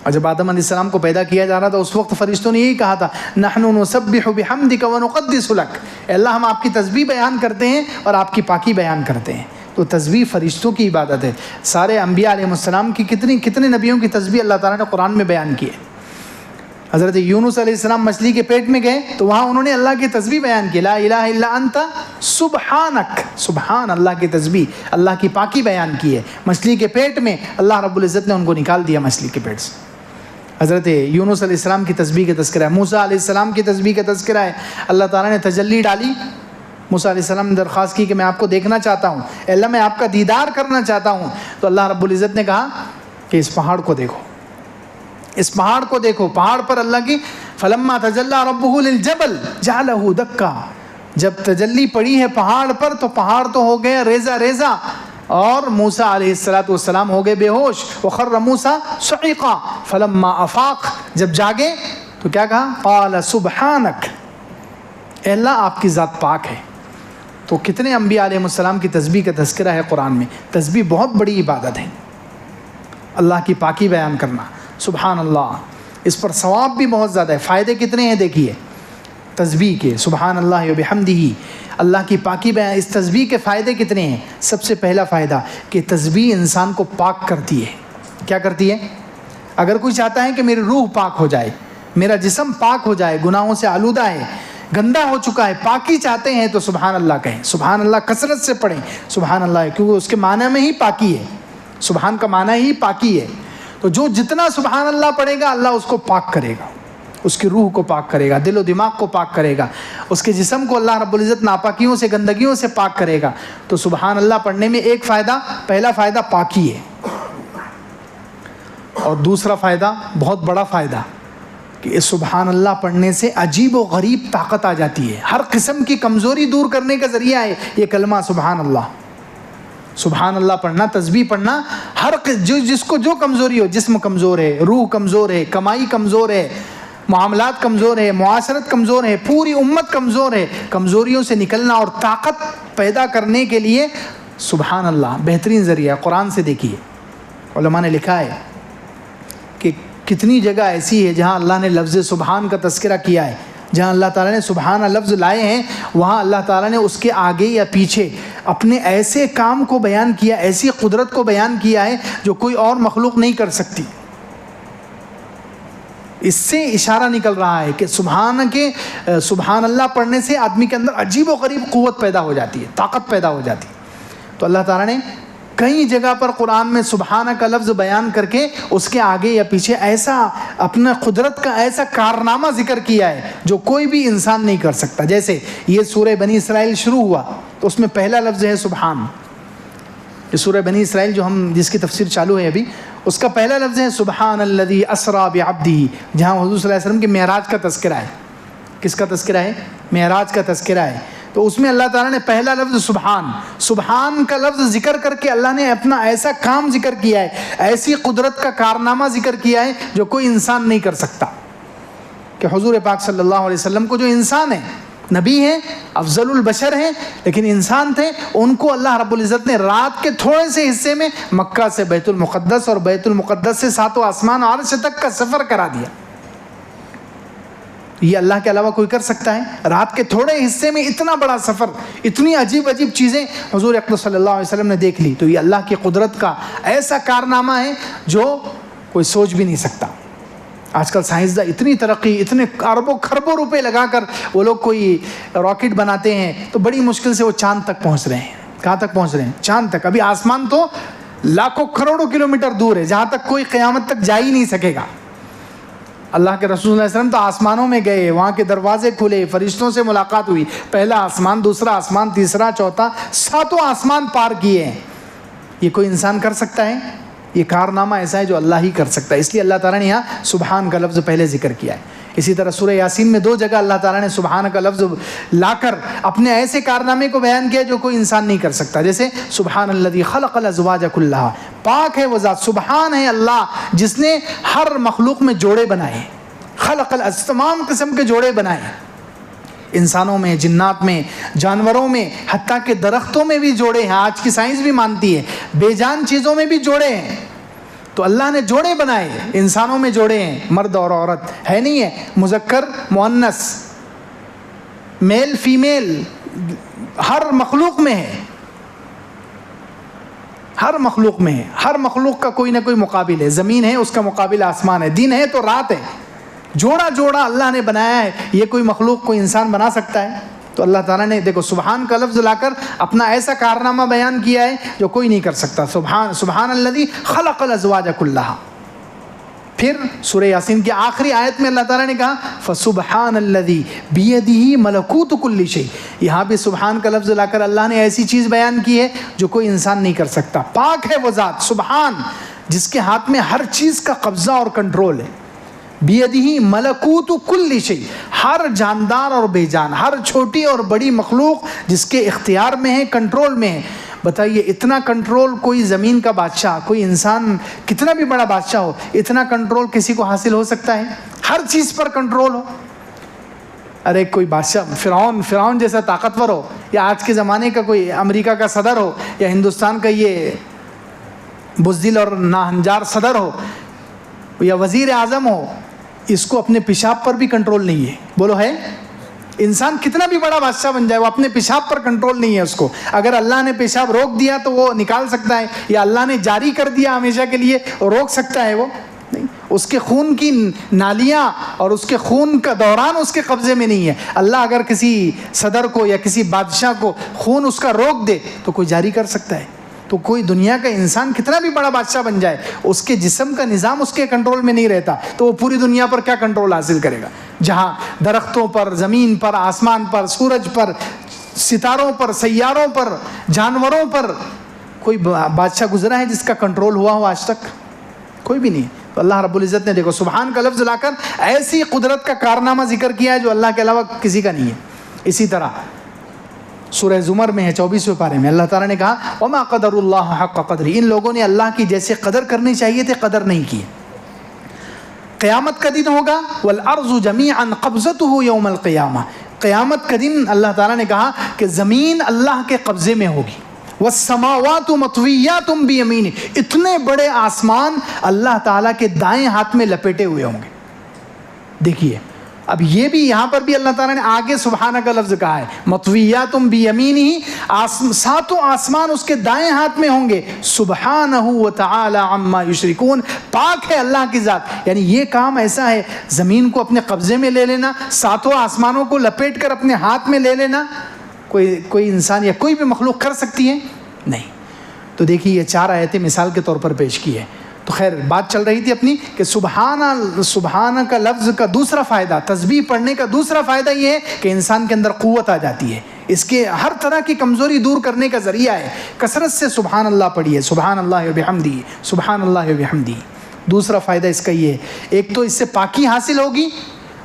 اور جب آدم علیہ السلام کو پیدا کیا جا رہا تھا اس وقت فرشتوں نے یہی کہا تھا نحن نسبح بحمدک ونقدس لک. اے اللہ ہم آپ کی تسبیح بیان کرتے ہیں اور آپ کی پاکی بیان کرتے ہیں. تو تسبیح فرشتوں کی عبادت ہے. سارے انبیاء علیہ السلام کی کتنے نبیوں کی تسبیح اللہ تعالیٰ نے قرآن میں بیان کی ہے. حضرت یونس علیہ السلام مچھلی کے پیٹ میں گئے تو وہاں انہوں نے اللہ کی تسبیح بیان کی. لا الہ الا انت سبحانک. سبحان اللہ کی تسبیح، اللہ کی پاکی بیان کی ہے. مچھلی کے پیٹ میں اللہ رب العزت نے ان کو نکال دیا مچھلی کے پیٹ سے. حضرت یونس علیہ السلام کی تسبیح کا تذکرہ ہے. موسیٰ علیہ السلام کی تسبیح کا تذکرہ ہے. اللہ تعالیٰ نے تجلی ڈالی. موسیٰ علیہ السلام نے درخواست کی کہ میں آپ کو دیکھنا چاہتا ہوں، اے اللہ میں آپ کا دیدار کرنا چاہتا ہوں. تو اللہ رب العزت نے کہا کہ اس پہاڑ کو دیکھو، اس پہاڑ کو دیکھو. پہاڑ پر اللہ کی فلما تجلی ربہ للجبل جعلہ دکا. جب تجلی پڑی ہے پہاڑ پر تو پہاڑ تو ہو گیا ریزہ ریزہ اور موسیٰ علیہ السلام ہو گئے بے ہوش. وخر موسیٰ صعقا فلما افاق. جب جاگے تو کیا کہا؟ قال سبحانک. اے اللہ آپ کی ذات پاک ہے. تو کتنے انبیاء علیہ السلام کی تسبیح کا تذکرہ ہے قرآن میں. تسبیح بہت بڑی عبادت ہے، اللہ کی پاکی بیان کرنا. سبحان اللہ. اس پر ثواب بھی بہت زیادہ ہے. فائدے کتنے ہیں دیکھیے تسبیح کے, سبحان اللہ و بحمدہ, اللہ کی پاکی بیان. اس تسبیح کے فائدے کتنے ہیں؟ سب سے پہلا فائدہ کہ تسبیح انسان کو پاک کرتی ہے. کیا کرتی ہے؟ اگر کوئی چاہتا ہے کہ میری روح پاک ہو جائے, میرا جسم پاک ہو جائے, گناہوں سے آلودہ ہے, گندا ہو چکا ہے, پاکی چاہتے ہیں, تو سبحان اللہ کہیں. سبحان اللہ کثرت سے پڑھیں, سبحان اللہ, کیونکہ اس کے معنی میں ہی پاکی ہے. سبحان کا معنی ہی پاکی ہے. تو جو جتنا سبحان اللہ پڑھے گا اللہ اس کو پاک کرے گا, اس کی روح کو پاک کرے گا, دل و دماغ کو پاک کرے گا, اس کے جسم کو اللہ رب العزت ناپاکیوں سے, گندگیوں سے پاک کرے گا. تو سبحان اللہ پڑھنے میں ایک فائدہ, پہلا فائدہ پاکی ہے. اور دوسرا فائدہ, بہت بڑا فائدہ, کہ سبحان اللہ پڑھنے سے عجیب و غریب طاقت آ جاتی ہے. ہر قسم کی کمزوری دور کرنے کا ذریعہ ہے یہ کلمہ سبحان اللہ. سبحان اللہ پڑھنا, تسبیح پڑھنا, ہر جس کو جو کمزوری ہو, جسم کمزور ہے, روح کمزور ہے, کمائی کمزور ہے, معاملات کمزور ہے, معاشرت کمزور ہے, پوری امت کمزور ہے, کمزوریوں سے نکلنا اور طاقت پیدا کرنے کے لیے سبحان اللہ بہترین ذریعہ. قرآن سے دیکھیے, علماء نے لکھا ہے کہ کتنی جگہ ایسی ہے جہاں اللہ نے لفظ سبحان کا تذکرہ کیا ہے. جہاں اللہ تعالیٰ نے سبحان لفظ لائے ہیں, وہاں اللہ تعالیٰ نے اس کے آگے یا پیچھے اپنے ایسے کام کو بیان کیا, ایسی قدرت کو بیان کیا ہے جو کوئی اور مخلوق نہیں کر سکتی. اس سے اشارہ نکل رہا ہے کہ سبحان اللہ پڑھنے سے آدمی کے اندر عجیب و غریب قوت پیدا ہو جاتی ہے, طاقت پیدا ہو جاتی ہے. تو اللہ تعالیٰ نے کئی جگہ پر قرآن میں سبحانہ کا لفظ بیان کر کے اس کے آگے یا پیچھے ایسا اپنا قدرت کا ایسا کارنامہ ذکر کیا ہے جو کوئی بھی انسان نہیں کر سکتا. جیسے یہ سورہ بنی اسرائیل شروع ہوا تو اس میں پہلا لفظ ہے سبحان. یہ سورہ بنی اسرائیل جو جس کی تفسیر چالو ہے ابھی, اس کا پہلا لفظ ہے سبحان الذی اسریٰ بعبدہ, جہاں حضور صلی اللہ علیہ وسلم کے معراج کا تذکرہ ہے. کس کا تذکرہ ہے؟ معراج کا تذکرہ ہے. تو اس میں اللہ تعالیٰ نے پہلا لفظ سبحان کا لفظ ذکر کر کے اللہ نے اپنا ایسا کام ذکر کیا ہے, ایسی قدرت کا کارنامہ ذکر کیا ہے جو کوئی انسان نہیں کر سکتا. کہ حضور پاک صلی اللہ علیہ وسلم کو, جو انسان ہے, نبی ہیں, افضل البشر ہیں, لیکن انسان تھے, ان کو اللہ رب العزت نے رات کے تھوڑے سے حصے میں مکہ سے بیت المقدس اور بیت المقدس سے ساتوں آسمان اور عرش تک کا سفر کرا دیا. یہ اللہ کے علاوہ کوئی کر سکتا ہے؟ رات کے تھوڑے حصے میں اتنا بڑا سفر, اتنی عجیب عجیب چیزیں حضور اقدس صلی اللہ علیہ وسلم نے دیکھ لی. تو یہ اللہ کی قدرت کا ایسا کارنامہ ہے جو کوئی سوچ بھی نہیں سکتا. آج کل سائنسداں اتنی ترقی, اتنے اربوں خربوں روپے لگا کر وہ لوگ کوئی راکٹ بناتے ہیں تو بڑی مشکل سے وہ چاند تک پہنچ رہے ہیں. کہاں تک پہنچ رہے ہیں؟ چاند تک. ابھی آسمان تو لاکھوں کروڑوں کلومیٹر دور ہے, جہاں تک کوئی قیامت تک جا ہی نہیں سکے گا. اللہ کے رسول صلی اللہ علیہ وسلم تو آسمانوں میں گئے, وہاں کے دروازے کھلے, فرشتوں سے ملاقات ہوئی, پہلا آسمان, دوسرا آسمان, تیسرا, چوتھا, ساتوں آسمان پار کیے ہیں. یہ کوئی انسان کر سکتا ہے؟ یہ کارنامہ ایسا ہے جو اللہ ہی کر سکتا ہے. اس لیے اللہ تعالیٰ نے یہاں سبحان کا لفظ پہلے ذکر کیا ہے. اسی طرح سورہ یاسین میں 2 جگہ اللہ تعالیٰ نے سبحان کا لفظ لا کر اپنے ایسے کارنامے کو بیان کیا جو کوئی انسان نہیں کر سکتا. جیسے سبحان الذی خلق الازواج کلھا, پاک ہے وہ ذات, سبحان ہے اللہ جس نے ہر مخلوق میں جوڑے بنائے. خلق تمام قسم کے جوڑے بنائے, انسانوں میں, جنات میں, جانوروں میں, حتیٰ کہ درختوں میں بھی جوڑے ہیں. آج کی سائنس بھی مانتی ہے بے جان چیزوں میں بھی جوڑے ہیں. تو اللہ نے جوڑے بنائے, انسانوں میں جوڑے ہیں, مرد اور عورت ہے, نہیں ہے, مذکر مؤنث, میل فیمیل, ہر مخلوق میں ہے, ہر مخلوق میں ہے. ہر مخلوق کا کوئی نہ کوئی مقابل ہے. زمین ہے, اس کا مقابل آسمان ہے. دن ہے تو رات ہے. جوڑا جوڑا اللہ نے بنایا ہے. یہ کوئی مخلوق, کوئی انسان بنا سکتا ہے؟ تو اللہ تعالیٰ نے دیکھو سبحان کا لفظ لا کر اپنا ایسا کارنامہ بیان کیا ہے جو کوئی نہیں کر سکتا. سبحان الذی خلق الازواج کلھا. پھر سورہ یاسین کی آخری آیت میں اللہ تعالیٰ نے کہا فسبحان الذی بیدہ ملکوت کل شیء. یہاں بھی سبحان کا لفظ لا کر اللہ نے ایسی چیز بیان کی ہے جو کوئی انسان نہیں کر سکتا. پاک ہے وہ ذات سبحان جس کے ہاتھ میں ہر چیز کا قبضہ اور کنٹرول ہے. بیدہ ملکوت کل شیء, ہر جاندار اور بے جان, ہر چھوٹی اور بڑی مخلوق جس کے اختیار میں ہے, کنٹرول میں ہے. بتائیے اتنا کنٹرول کوئی زمین کا بادشاہ, کوئی انسان کتنا بھی بڑا بادشاہ ہو, اتنا کنٹرول کسی کو حاصل ہو سکتا ہے؟ ہر چیز پر کنٹرول ہو. ارے کوئی بادشاہ فرعون جیسا طاقتور ہو, یا آج کے زمانے کا کوئی امریکہ کا صدر ہو, یا ہندوستان کا یہ بزدل اور ناہنجار صدر ہو, یا وزیر اعظم ہو, اس کو اپنے پیشاب پر بھی کنٹرول نہیں ہے. بولو ہے؟ انسان کتنا بھی بڑا بادشاہ بن جائے وہ اپنے پیشاب پر کنٹرول نہیں ہے اس کو. اگر اللہ نے پیشاب روک دیا تو وہ نکال سکتا ہے, یا اللہ نے جاری کر دیا ہمیشہ کے لیے روک سکتا ہے وہ؟ نہیں. اس کے خون کی نالیاں اور اس کے خون کا دوران اس کے قبضے میں نہیں ہے. اللہ اگر کسی صدر کو یا کسی بادشاہ کو خون اس کا روک دے تو کوئی جاری کر سکتا ہے. تو کوئی دنیا کا انسان کتنا بھی بڑا بادشاہ بن جائے, اس کے جسم کا نظام اس کے کنٹرول میں نہیں رہتا تو وہ پوری دنیا پر کیا کنٹرول حاصل کرے گا؟ جہاں درختوں پر, زمین پر, آسمان پر, سورج پر, ستاروں پر, سیاروں پر, جانوروں پر کوئی بادشاہ گزرا ہے جس کا کنٹرول ہوا ہو آج تک؟ کوئی بھی نہیں. تو اللہ رب العزت نے دیکھو سبحان کا لفظ لا کر ایسی قدرت کا کارنامہ ذکر کیا ہے جو اللہ کے علاوہ کسی کا نہیں ہے. اسی طرح سورہ زمر میں ہے 24ویں پارے میں اللہ تعالیٰ نے کہا وما قدر اللہ حق قدری, ان لوگوں نے اللہ کی جیسے قدر کرنی چاہیے تھے قدر نہیں کی. قیامت کا دن ہوگا والارض جمیعا قبضته یوم القیامہ, قیامت کا دن اللہ تعالیٰ نے کہا کہ زمین اللہ کے قبضے میں ہوگی. والسماوات مطویات بیمینہ, اتنے بڑے آسمان اللہ تعالیٰ کے دائیں ہاتھ میں لپیٹے ہوئے ہوں گے. دیکھیے اب یہ بھی یہاں پر بھی اللہ تعالیٰ نے آگے سبحانہ کا لفظ کہا ہے, مطویات بیمینہ, ساتوں آسمان اس کے دائیں ہاتھ میں ہوں گے. سبحانہ وتعالی عما یشرکون, پاک ہے اللہ کی ذات. یعنی یہ کام ایسا ہے, زمین کو اپنے قبضے میں لے لینا, ساتوں آسمانوں کو لپیٹ کر اپنے ہاتھ میں لے لینا, کوئی انسان یا کوئی بھی مخلوق کر سکتی ہے؟ نہیں. تو دیکھیے یہ 4 آیتیں مثال کے طور پر پیش کی ہے. تو خیر بات چل رہی تھی اپنی کہ سبحانہ کا لفظ کا دوسرا فائدہ, تسبیح پڑھنے کا دوسرا فائدہ یہ ہے کہ انسان کے اندر قوت آ جاتی ہے, اس کے ہر طرح کی کمزوری دور کرنے کا ذریعہ ہے. کثرت سے سبحان اللہ پڑھیے, سبحان اللہ و بحمدہ, سبحان اللہ و بحمدہ. دوسرا فائدہ اس کا یہ ہے, ایک تو اس سے پاکی حاصل ہوگی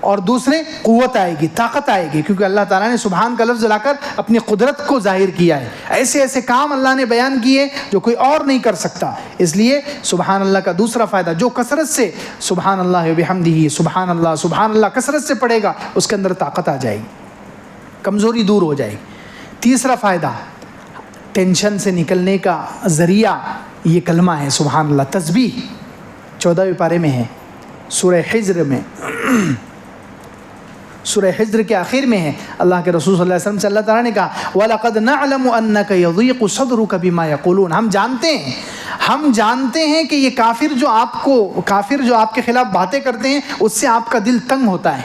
اور دوسرے قوت آئے گی, طاقت آئے گی, کیونکہ اللہ تعالیٰ نے سبحان کا لفظ لا کر اپنی قدرت کو ظاہر کیا ہے. ایسے ایسے کام اللہ نے بیان کیے جو کوئی اور نہیں کر سکتا. اس لیے سبحان اللہ کا دوسرا فائدہ, جو کثرت سے سبحان اللہ و بحمدہ, سبحان اللہ کثرت سے پڑھے گا اس کے اندر طاقت آ جائے گی, کمزوری دور ہو جائے گی. تیسرا فائدہ, ٹینشن سے نکلنے کا ذریعہ یہ کلمہ ہے سبحان اللہ. تسبیح 14ویں پارے میں ہے, سورہ حجر میں, سورہ حجر کے آخر میں ہے. اللہ کے رسول صلی اللہ علیہ وسلم سے اللہ تعالیٰ نے کہا وَلَقَدْ نَعْلَمُ أَنَّكَ يَضِيقُ صَدْرُكَ بِمَا يَقُولُونَ, ہم جانتے ہیں کہ یہ کافر جو آپ کے خلاف باتیں کرتے ہیں اس سے آپ کا دل تنگ ہوتا ہے.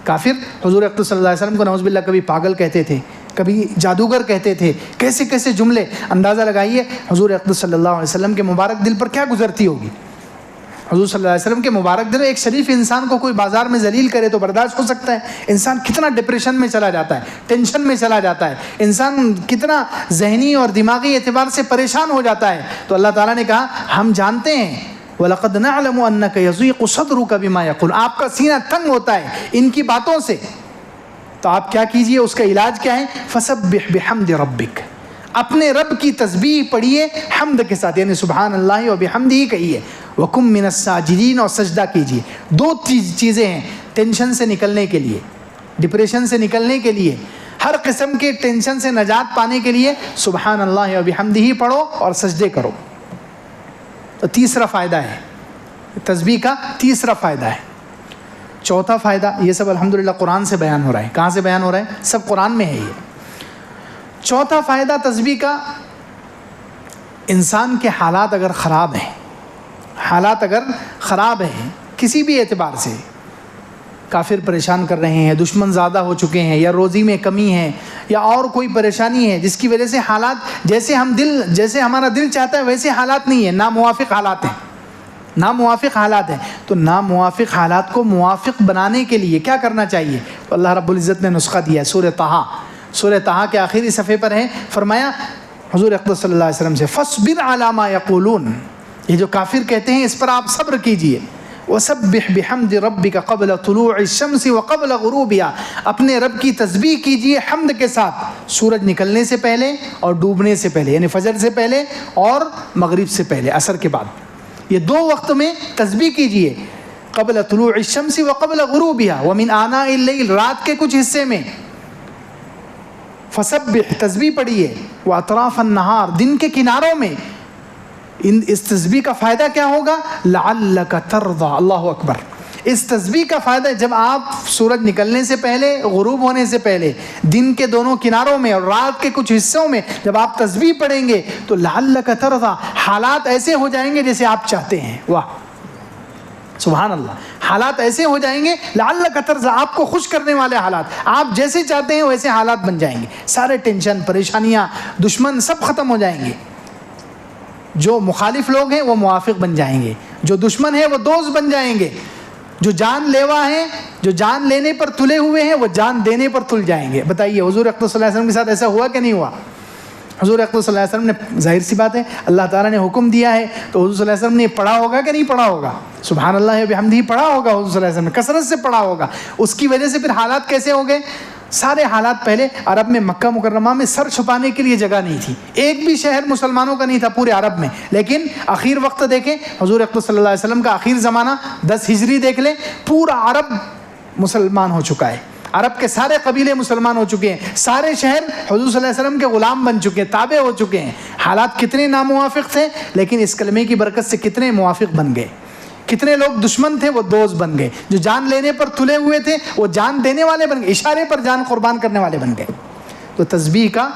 کافر حضور اقدس صلی اللہ علیہ وسلم کو نعوذ باللہ کبھی پاگل کہتے تھے, کبھی جادوگر کہتے تھے, کیسے کیسے جملے. اندازہ لگائیے حضور اقدس صلی اللہ علیہ وسلم کے مبارک دل پر کیا گزرتی ہوگی. حضور صلی اللہ علیہ وسلم کے مبارک دل, ایک شریف انسان کو کوئی بازار میں ذلیل کرے تو برداشت ہو سکتا ہے؟ انسان کتنا ڈپریشن میں چلا جاتا ہے, ٹینشن میں چلا جاتا ہے, انسان کتنا ذہنی اور دماغی اعتبار سے پریشان ہو جاتا ہے. تو اللہ تعالیٰ نے کہا ہم جانتے ہیں وَلَقَدْ نَعْلَمُ أَنَّكَ يَضِيقُ صَدْرُكَ بِمَا يَقُولُ, آپ کا سینہ تنگ ہوتا ہے ان کی باتوں سے. تو آپ کیا کیجئے, اس کا علاج کیا ہے؟ فَسَبِّحْ بِحَمْدِ رَبِّكَ, اپنے رب کی تسبیح پڑھیے حمد کے ساتھ, یعنی سبحان اللہ و بحمدہ کہیے. وَقُم مِّنَ السَّاجِدِينَ, اور سجدہ کیجیے. 2 چیزیں ہیں ٹینشن سے نکلنے کے لیے, ڈپریشن سے نکلنے کے لیے, ہر قسم کے ٹینشن سے نجات پانے کے لیے سبحان اللہ و بحمدہ پڑھو اور سجدے کرو. تو تیسرا فائدہ ہے تسبیح کا, تیسرا فائدہ ہے. چوتھا فائدہ, یہ سب الحمدللہ قرآن سے بیان ہو رہا ہے. کہاں سے بیان ہو رہا ہے؟ سب قرآن میں ہے یہ. چوتھا فائدہ تسبیح کا, انسان کے حالات اگر خراب ہیں کسی بھی اعتبار سے, کافر پریشان کر رہے ہیں, دشمن زیادہ ہو چکے ہیں, یا روزی میں کمی ہے, یا اور کوئی پریشانی ہے جس کی وجہ سے حالات جیسے ہمارا دل چاہتا ہے ویسے حالات نہیں ہیں, ناموافق حالات ہیں, تو ناموافق حالات کو موافق بنانے کے لیے کیا کرنا چاہیے؟ تو اللہ رب العزت نے نسخہ دیا ہے. سورہ طٰہٰ کے آخری صفحے پر ہے, فرمایا حضور اقدس صلی اللہ علیہ وسلم سے فَاصْبِرْ عَلَىٰ مَا يَقُولُونَ, یہ جو کافر کہتے ہیں اس پر آپ صبر کیجئے. وَسَبِّحْ بِحَمْدِ رَبِّكَ قَبْلَ طُلُوعِ الشَّمْسِ وَقَبْلَ غُرُوبِهَا, اپنے رب کی تسبیح کیجئے حمد کے ساتھ, سورج نکلنے سے پہلے اور ڈوبنے سے پہلے, یعنی فجر سے پہلے اور مغرب سے پہلے, عصر کے بعد. یہ 2 وقت میں تسبیح کیجئے. قبل طلوع الشمس وقبل غروبها ومن آناء اللیل, رات کے کچھ حصے میں. فسبح, تسبیح پڑھیے. واطراف النہار, دن کے کناروں میں. اس تسبیح کا فائدہ کیا ہوگا؟ لعلک ترضی, اللہ اکبر, اس تسبیح کا فائدہ ہے جب آپ سورج نکلنے سے پہلے، غروب ہونے سے پہلے، دن کے دونوں کناروں میں اور رات کے کچھ حصوں میں جب آپ تسبیح پڑھیں گے تو لعلک ترضی، حالات ایسے ہو جائیں گے جیسے آپ چاہتے ہیں. واہ سبحان اللہ، حالات ایسے ہو جائیں گے لعلک ترضی، آپ کو خوش کرنے والے حالات، آپ جیسے چاہتے ہیں ویسے حالات بن جائیں گے. سارے ٹینشن، پریشانیاں، دشمن سب ختم ہو جائیں گے. جو مخالف لوگ ہیں وہ موافق بن جائیں گے، جو دشمن ہیں وہ دوست بن جائیں گے، جو جان لیوا ہیں، جو جان لینے پر تلے ہوئے ہیں وہ جان دینے پر تل جائیں گے. بتائیے حضور اکرم صلی اللہ علیہ وسلم کے ساتھ ایسا ہوا کہ نہیں ہوا؟ حضور اکرم صلی اللہ علیہ وسلم نے، ظاہر سی بات ہے اللہ تعالیٰ نے حکم دیا ہے تو حضور صلی اللہ علیہ وسلم نے پڑھا ہوگا کہ نہیں پڑھا ہوگا؟ سبحان اللہ بحمدہ پڑھا ہوگا حضور صلی اللہ علیہ وسلم نے، کثرت سے پڑھا ہوگا. اس کی وجہ سے پھر حالات کیسے ہو گئے؟ سارے حالات، پہلے عرب میں مکہ مکرمہ میں سر چھپانے کے لیے جگہ نہیں تھی، ایک بھی شہر مسلمانوں کا نہیں تھا پورے عرب میں. لیکن آخر وقت دیکھیں حضور اکرم صلی اللہ علیہ وسلم کا آخر زمانہ 10 ہجری دیکھ لیں، پورا عرب مسلمان ہو چکا ہے. عرب کے سارے قبیلے مسلمان ہو چکے ہیں، سارے شہر حضور صلی اللہ علیہ وسلم کے غلام بن چکے ہیں، تابع ہو چکے ہیں. حالات کتنے ناموافق تھے لیکن اس کلمے کی برکت سے کتنے موافق بن گئے. کتنے لوگ دشمن تھے وہ دوست بن گئے، جو جان لینے پر تلے ہوئے تھے وہ جان دینے والے بن گئے، اشارے پر جان قربان کرنے والے بن گئے. تو تسبیح کا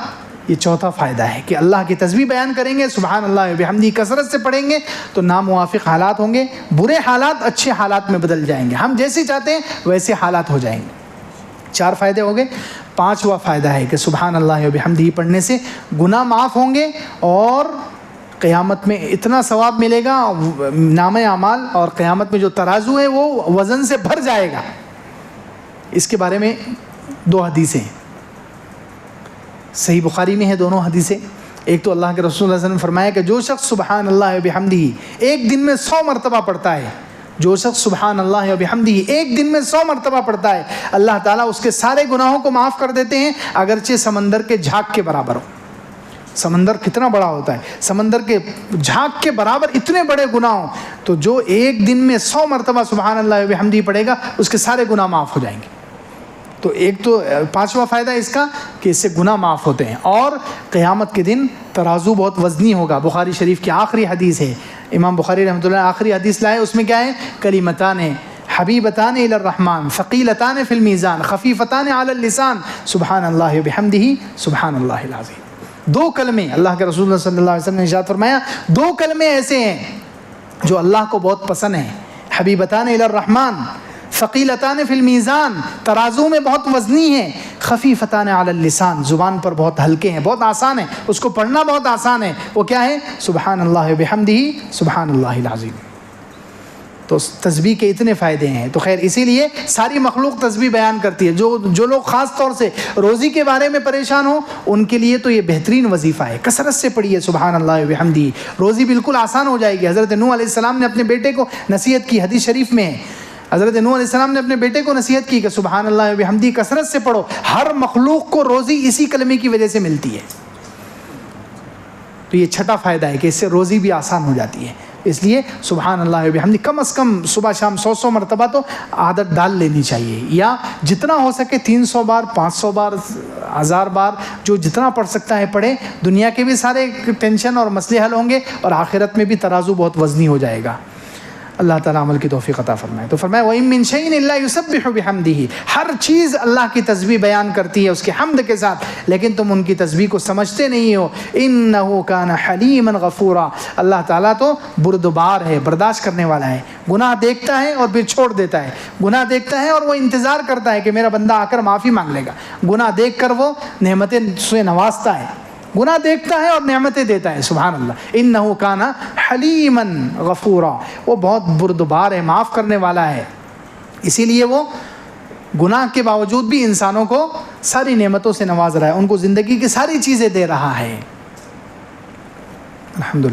یہ چوتھا فائدہ ہے کہ اللہ کی تسبیح بیان کریں گے، سبحان اللہ بحمدہ کثرت سے پڑھیں گے تو ناموافق حالات ہوں گے، برے حالات اچھے حالات میں بدل جائیں گے، ہم جیسے چاہتے ہیں ویسے حالات ہو جائیں گے. 4 فائدے ہو گئے. 5واں فائدہ ہے کہ سبحان اللہ وبحمدہ پڑھنے سے گناہ معاف ہوں گے اور قیامت میں اتنا ثواب ملے گا، نام اعمال اور قیامت میں جو ترازو ہے وہ وزن سے بھر جائے گا. اس کے بارے میں 2 حدیثیں صحیح بخاری میں ہیں، دونوں حدیثیں. ایک تو اللہ کے رسول صلی اللہ علیہ وسلم نے فرمایا کہ جو شخص سبحان اللہ وبحمدہ ایک دن میں 100 مرتبہ پڑھتا ہے، جو شخص سبحان اللہ وبحمدہ ایک دن میں 100 مرتبہ پڑھتا ہے، اللہ تعالیٰ اس کے سارے گناہوں کو معاف کر دیتے ہیں، اگرچہ سمندر کے جھاگ کے برابر ہو. سمندر کتنا بڑا ہوتا ہے، سمندر کے جھاگ کے برابر اتنے بڑے گناہ ہوں تو جو ایک دن میں 100 مرتبہ سبحان اللہ وبحمدہ پڑھے گا اس کے سارے گناہ معاف ہو جائیں گے. تو ایک تو 5واں فائدہ اس کا کہ اس سے گناہ معاف ہوتے ہیں، اور قیامت کے دن ترازو بہت وزنی ہوگا. بخاری شریف کی آخری حدیث ہے، امام بخاری رحمۃ اللہ آخری حدیث لائے، اس میں کیا ہے؟ کلمتان حبیبتان الی الرحمن ثقیلتان فی المیزان خفیفتان علی اللسان سبحان اللہ وبحمدہ سبحان اللہ العظیم. 2 کلمے اللہ کے رسول صلی اللہ علیہ وسلم نے ارشاد فرمایا، 2 کلمے ایسے ہیں جو اللہ کو بہت پسند ہیں. حبیبتان الی الرحمن، ثقیلتان فی المیزان، ترازو میں بہت وزنی ہیں، خفیفتان علی اللسان، زبان پر بہت ہلکے ہیں، بہت آسان ہے، اس کو پڑھنا بہت آسان ہے. وہ کیا ہے؟ سبحان اللہ وبحمدہ سبحان اللہ العظیم. تو تسبیح کے اتنے فائدے ہیں. تو خیر اسی لیے ساری مخلوق تسبیح بیان کرتی ہے. جو لوگ خاص طور سے روزی کے بارے میں پریشان ہوں ان کے لیے تو یہ بہترین وظیفہ ہے. کثرت سے پڑھیے سبحان اللہ وبحمدہ، روزی بالکل آسان ہو جائے گی. حضرت نوح علیہ السلام نے اپنے بیٹے کو نصیحت کی، حدیث شریف میں ہے، حضرت نوح علیہ السلام نے اپنے بیٹے کو نصیحت کی کہ سبحان اللہ وبحمدہ کثرت سے پڑھو، ہر مخلوق کو روزی اسی کلمے کی وجہ سے ملتی ہے. تو یہ 6واں فائدہ ہے کہ اس سے روزی بھی آسان ہو جاتی ہے. اس لیے سبحان اللہ وبحمدہ کم از کم صبح شام 100 مرتبہ تو عادت ڈال لینی چاہیے، یا جتنا ہو سکے 300 بار 500 بار 1000 بار جو جتنا پڑھ سکتا ہے پڑھے. دنیا کے بھی سارے ٹینشن اور مسئلے حل ہوں گے اور آخرت میں بھی ترازو بہت وزنی ہو جائے گا. اللہ تعالیٰ عمل کی توفیق عطا فرمائے. تو فرمایا وَإِن مِّن شَيْءٍ إِلَّا يُسَبِّحُ بِحَمْدِهِ، ہر چیز اللہ کی تسبیح بیان کرتی ہے اس کے حمد کے ساتھ، لیکن تم ان کی تسبیح کو سمجھتے نہیں ہو. إِنَّهُ كَانَ حَلِيمًا غَفُورًا، اللہ تعالیٰ تو بردبار ہے، برداشت کرنے والا ہے. گناہ دیکھتا ہے اور پھر چھوڑ دیتا ہے، گناہ دیکھتا ہے اور وہ انتظار کرتا ہے کہ میرا بندہ آ کر معافی مانگ لے گا. گناہ دیکھ کر وہ نعمتیں سے نوازتا ہے، گناہ دیکھتا ہے اور نعمتیں دیتا ہے. سبحان اللہ. انہ کان حلیما غفورا، وہ بہت بردبار ہے، معاف کرنے والا ہے. اسی لیے وہ گناہ کے باوجود بھی انسانوں کو ساری نعمتوں سے نواز رہا ہے، ان کو زندگی کی ساری چیزیں دے رہا ہے. الحمدللہ.